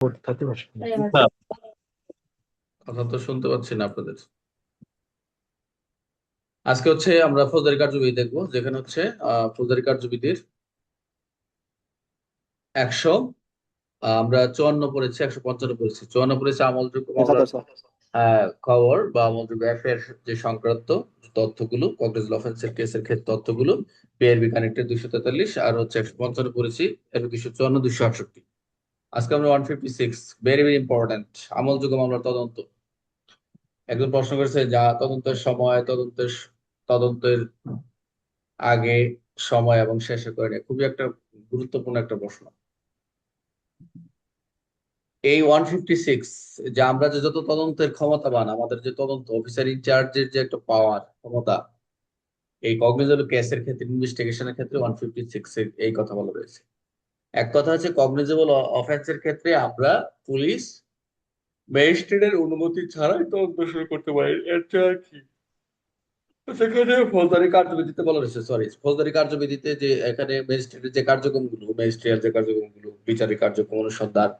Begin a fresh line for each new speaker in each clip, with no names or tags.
না, কথা তো শুনতে পাচ্ছি না আপনাদের। আজকে হচ্ছে আমরা ফৌজদারি কার্যবিধি দেখবো, যেখানে হচ্ছে ফৌজদারি কার্যবিধির 100 আমরা 54 পড়েছি, 155 পড়েছি, 54 পড়েছি আমলযোগ্য মামলার
7100।
খবর বা আমলযোগ্য অ্যাফেয়ার যে সংক্রান্ত তথ্যগুলো, কগনিজেবল অফেন্সের কেসের ক্ষেত্রে তথ্যগুলো, পিআরবি কানেক্টেড 243, আর হচ্ছে 155 পড়েছি, এর 254 268। আজকে আমরা 156, ভেরি ভেরি ইম্পর্টেন্ট, আমলযোগ্য মামলার তদন্ত। একজন প্রশ্ন করেছে যা তদন্তের সময়, তদন্তের আগে, সময় এবং শেষে করে নেয়। খুবই একটা গুরুত্বপূর্ণ একটা প্রশ্ন। এই 156, যে আমরা যে যত তদন্তের ক্ষমতাবান, আমাদের যে তদন্ত অফিসার ইনচার্জের যে একটা পাওয়ার ক্ষমতা, এই কগনিজেবল কেসের ক্ষেত্রে, ইনভেস্টিগেশনের ক্ষেত্রে 156 এই কথা বলা রয়েছে। এক কথা হচ্ছে কগনিজেবল অফেন্সের ক্ষেত্রে আমরা পুলিশ ম্যাজিস্ট্রেটের অনুমতি ছাড়াই তদন্ত শুরু করতে পারি। এটা আর কি, সেখানে ফৌজদারি কার্যবিধিতে বলা রয়েছে, সরি, ফৌজদারি কার্যবিধিতে যে এখানে ম্যাজিস্ট্রেটের যে কার্যক্রমগুলো, ম্যাজিস্ট্রিয়াল যে কার্যক্রমগুলো, বিচারিক কার্যক্রম, অনুসন্ধান,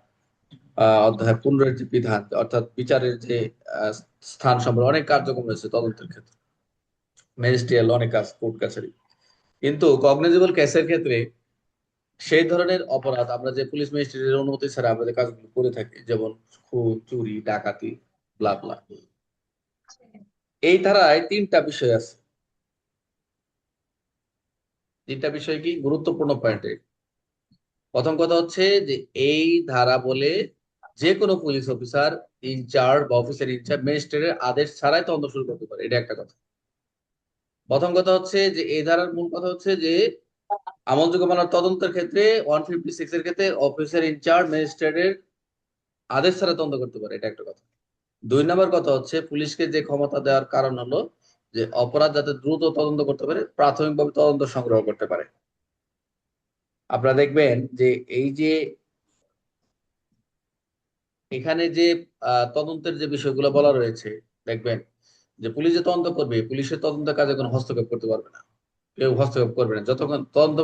অধ্যায় 15 যে বিধান, অর্থাৎ বিচারের যে আহ, স্থান সম্পর্কে অনেক কার্যক্রম রয়েছে তদন্তের ক্ষেত্রে, ম্যাজিস্ট্রিয়াল অনেক কাজ, কোর্ট কাছারি। কিন্তু কগনিজেবল কেসের ক্ষেত্রে সেই ধরনের অপরাধ আমরা যে পুলিশ ম্যাজিস্ট্রেটের অনুমতি ছাড়া আমরা যে কাজগুলো করে থাকি, যেমন খুন, চুরি, ডাকাতি, ব্লা ব্লা, এই ধারায় তিনটা বিষয় আছে। তিনটা বিষয় কি গুরুত্বপূর্ণ পয়েন্ট। প্রথম কথা হচ্ছে যে এই ধারা বলে যে কোনো পুলিশ অফিসার ইনচার্জ বা অফিসার ইনচার্জ ম্যাজিস্ট্রেটের আদেশ ছাড়াই তদন্ত শুরু করতে পারে, এটা একটা কথা। প্রথম কথা হচ্ছে যে এই ধারার মূল কথা হচ্ছে যে আমলযোগ্য মামলার তদন্তের ক্ষেত্রে 156 এর ক্ষেত্রে অফিসার ইনচার্জ ম্যাজিস্ট্রেটের আদেশ ছাড়া তদন্ত করতে পারে, এটা একটা কথা। দুই নম্বর কথা হচ্ছে পুলিশকে যে ক্ষমতা দেওয়ার কারণ হলো যে অপরাধ যাতে দ্রুত তদন্ত করতে পারে, প্রাথমিকভাবে তদন্ত সংগ্রহ করতে পারে। আপনারা দেখবেন যে এই যে এখানে যে তদন্তের যে বিষয়গুলো বলা রয়েছে, দেখবেন যে পুলিশ যে তদন্ত করবে, পুলিশের তদন্তের কাজে কোনো হস্তক্ষেপ করতে পারবে না, কেউ হস্তক্ষেপ করবে না যতক্ষণ তদন্ত,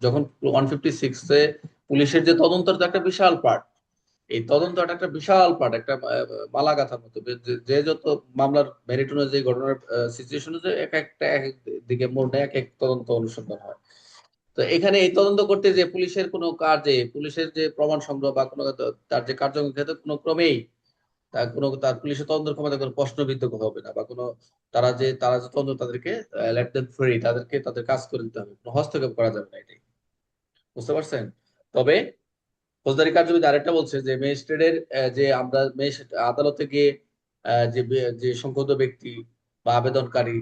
যখন 156-এ পুলিশের যে তদন্তের তো একটা বিশাল পার্ট, এই তদন্তটা একটা বিশাল পার্ট, একটা মালা গাঁথার মতো, যে যত মামলার মেরিট অনুযায়ী, ঘটনার সিচুয়েশন অনুযায়ী এক একটা এক এক দিকে মোড় নেয়, এক এক তদন্ত অনুসন্ধান হয়। তো এখানে এই তদন্ত করতে যে পুলিশের কোনো কাজে, পুলিশের যে প্রমাণ সংগ্রহ বা কোনো তার যে কার্যক্রম ক্ষেত্রে কোনো ক্রমেই তার পুলিশের তদন্তের ক্ষমতা কোনো প্রশ্নবিদ্ধ হবে না, বা কোনো তারা যে তদন্ত, তাদেরকে লেট দেম ফ্রি, তাদেরকে তাদের কাজ করে দিতে হবে, কোনো হস্তক্ষেপ করা যাবে না, এটাই। বুঝতে পারছেন? তবে ফৌজদারি কার্যবিধি আরেকটা বলছে যে ম্যাজিস্ট্রেটের যে আমরা আদালতে গিয়ে যে সংক্রান্ত ব্যক্তি বা আবেদনকারী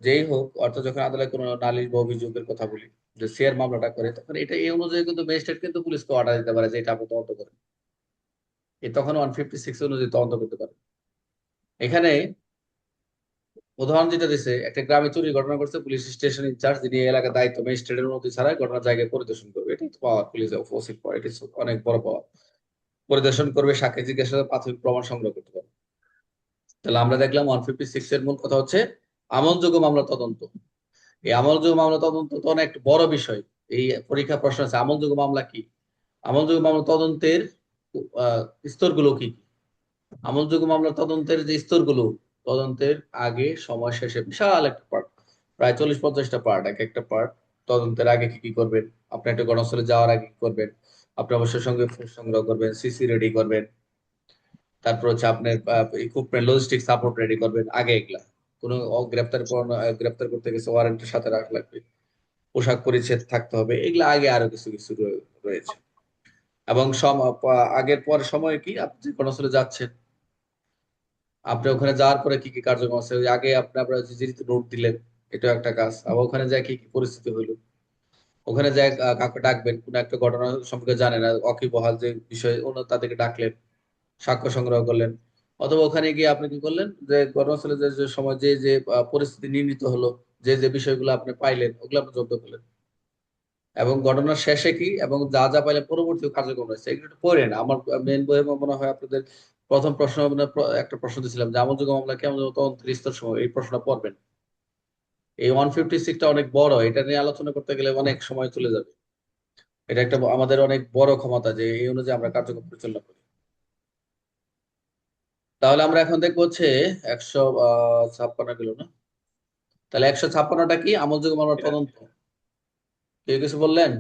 যেই হোক, অর্থাৎ যখন আদালতে কোনো নালিশ বা অভিযোগের কথা বলি, যে শেয়ার মামলাটা করে, তখন এটা এই অনুযায়ী কিন্তু ম্যাজিস্ট্রেট কিন্তু পুলিশকে অর্ডার দিতে পারে যে এটা আপনি তদন্ত করেন। তখন 156 অনুযায়ী তদন্ত করতে পারে। এখানে উদাহরণ যেটা দিচ্ছে, একটা গ্রামে চুরির ঘটনা ঘটছে, পুলিশ স্টেশন ইনচার্জ যিনি এই এলাকার দায়িত্ব, ম্যাজিস্ট্রেটের অনুমতি ছাড়াই ঘটনার জায়গায় পরিদর্শন করবে, এটাই তো পাওয়ার, পুলিশ ওসির পাওয়ার, এটি অনেক বড় পাওয়ার। পরিদর্শন করবে, সাক্ষী জিজ্ঞাসাবাদ, প্রাথমিক প্রমাণ সংগ্রহ করতে পারবে। তাহলে আমরা দেখলাম 156 এর মূল কথা হচ্ছে আমলযোগ্য মামলা তদন্ত। এই আমলযোগ্য মামলা তদন্ত তো অনেক বড় বিষয়। এই পরীক্ষা প্রশ্ন আছে আমলযোগ্য মামলা কি, আমলযোগ্য মামলা তদন্তের আহ, স্তরগুলো কি কি। আমলযোগ্য মামলা তদন্তের যে স্তরগুলো, তদন্তের আগে, সময়, শেষে, বিশাল একটা পার্ট, প্রায় 40-50টা পার্ট, এক একটা পার্ট। তদন্তের আগে কি কি করবেন, আপনি একটা ঘটনাস্থলে যাওয়ার আগে কি করবেন, আপনি অবশ্যই সঙ্গে ফোর্স সংগ্রহ করবেন, সিসি রেডি করবেন, তারপর হচ্ছে আপনার ইকুইপমেন্ট, লজিস্টিক সাপোর্ট রেডি করবেন আগে। এগুলা কোনো গ্রেপ্তার করতে গেছে ওয়ারেন্টের সাথে রাখা লাগবে, পোশাক পরিচ্ছদ থাকতে হবে, এগুলা আগে আরো কিছু কিছু রয়েছে। এবং আগের পর সময় কি, আপনি যে ঘটনাস্থলে যাচ্ছেন, আপনি ওখানে যাওয়ার পরে কি কি কার্যক্রম আছে, ওই আগে আপনারা যে নোট দিলেন, এটাও একটা কাজ। আবার ওখানে যায় কি কি পরিস্থিতি হইলো, ওখানে যায় কাউকে ডাকবেন, কোন একটা ঘটনা সম্পর্কে জানেন না, ওয়াকিবহাল যে বিষয়, তাদেরকে ডাকলেন, সাক্ষ্য সংগ্রহ করলেন। অথবা ওখানে গিয়ে আপনি কি করলেন, যে ঘটনাস্থলে যে যে সময় যে যে পরিস্থিতি নির্মিত হলো, যে যে বিষয়গুলো আপনি পাইলেন, ওগুলো আপনি জব্দ করলেন। এবং ঘটনার শেষে কি, এবং যা যা পাইলেন পরবর্তী কার্যক্রম রয়েছে, এগুলো একটু পড়েন। আমার মেন বইয়ে মনে হয় আপনাদের প্রথম প্রশ্ন, মানে একটা প্রশ্ন দিয়েছিলাম যে আমলযোগ্য মামলা কেমন তদন্তের স্তর সময়, এই প্রশ্নটা পড়বেন। এই 156টা অনেক বড়, এটা নিয়ে আলোচনা করতে গেলে অনেক সময় চলে যাবে। এটা একটা আমাদের অনেক বড় ক্ষমতা যে এই অনুযায়ী আমরা কার্যক্রম পরিচালনা করি। তাহলে আমরা এখন দেখবো হচ্ছে 156 কিলো না? তাহলে 156টা কি আমলযোগ্য মামলার
এটা
তদন্ত? কেউ কিছু বললেন?